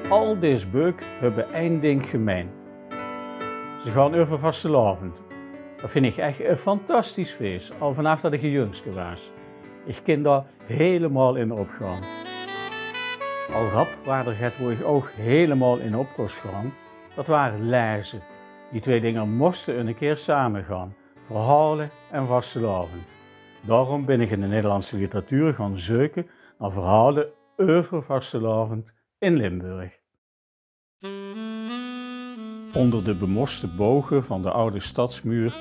Al deze beuken hebben één ding gemeen. Ze gaan over vastelavond. Dat vind ik echt een fantastisch feest, al vanaf dat ik een jongske was. Ik kan daar helemaal in opgaan. Al rap waren er waar ik ook helemaal in op kon gaan, dat waren lezen. Die twee dingen moesten een keer samen gaan, verhalen en vastelavond. Daarom ben ik in de Nederlandse literatuur gaan zoeken naar verhalen over vastelavond in Limburg. Onder de bemoste bogen van de oude stadsmuur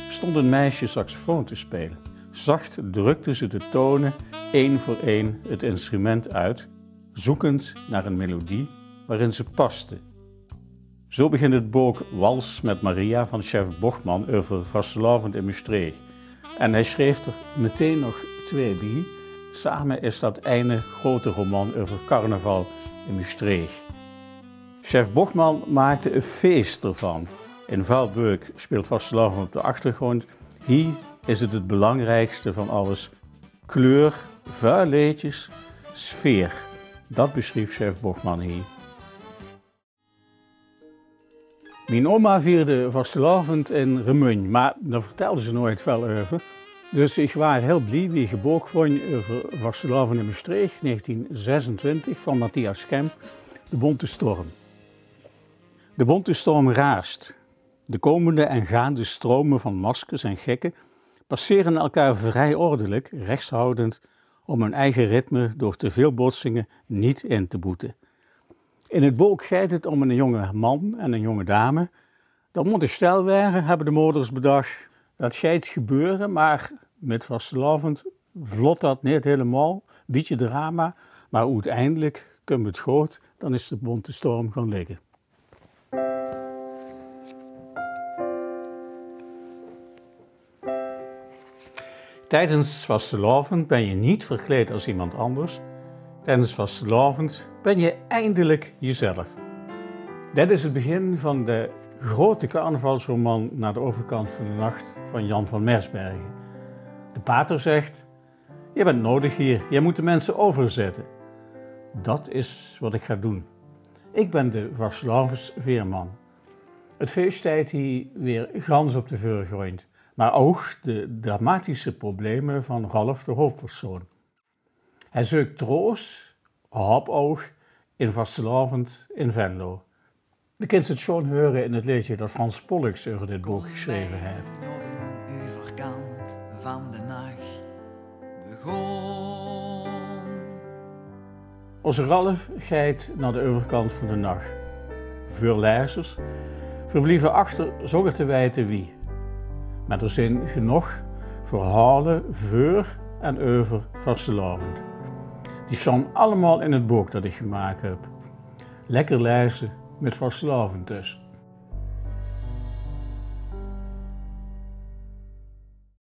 stond een meisje saxofoon te spelen. Zacht drukte ze de tonen één voor één het instrument uit, zoekend naar een melodie waarin ze paste. Zo begint het boek Wals met Maria van chef Bochman over vastelavond in Maastricht. En hij schreef er meteen nog twee bij. Samen is dat ene grote roman over carnaval in Maastricht. Chef Bochman maakte een feest ervan. In Vuilbeuk speelt vastelavond op de achtergrond. Hier is het belangrijkste van alles. Kleur, vuilleetjes, sfeer. Dat beschreef chef Bochman hier. Mijn oma vierde vastelavond in Remun, maar daar vertelde ze nooit veel over. Dus ik was heel blij wie gebogen vond over vastelavond in Maastricht, 1926, van Matthias Kemp, De Bonte Storm. De bonte storm raast. De komende en gaande stromen van maskers en gekken passeren elkaar vrij ordelijk, rechtshoudend, om hun eigen ritme door te veel botsingen niet in te boeten. In het boek gaat het om een jonge man en een jonge dame. Dat moet een stel waren, hebben de moeders bedacht. Dat gaat gebeuren, maar met vastelavond vlot dat niet helemaal. Beetje drama, maar uiteindelijk komt het goed, dan is de bonte storm gaan liggen. Tijdens vastelavond ben je niet verkleed als iemand anders. Tijdens vastelavond ben je eindelijk jezelf. Dit is het begin van de grote carnavalsroman Naar de overkant van de nacht van Jan van Mersbergen. De pater zegt, je bent nodig hier, je moet de mensen overzetten. Dat is wat ik ga doen. Ik ben de vastelavonds veerman. Het feest tijd hier weer gans op de voorgrond, maar ook de dramatische problemen van Ralf, de hoofdpersoon. Hij zoekt troost, hoopoog, in vastelavond in Venlo. Je kunt het schon horen in het liedje dat Frans Pollux over dit boek geschreven heeft. De overkant van de nacht begon. Onze Ralf gaat naar de overkant van de nacht. Veel lezers verblijven achter zonder te weten wie. Maar er zijn genoeg verhalen voor en over vastelavond. Die staan allemaal in het boek dat ik gemaakt heb. Lekker lezen met vastelavond dus.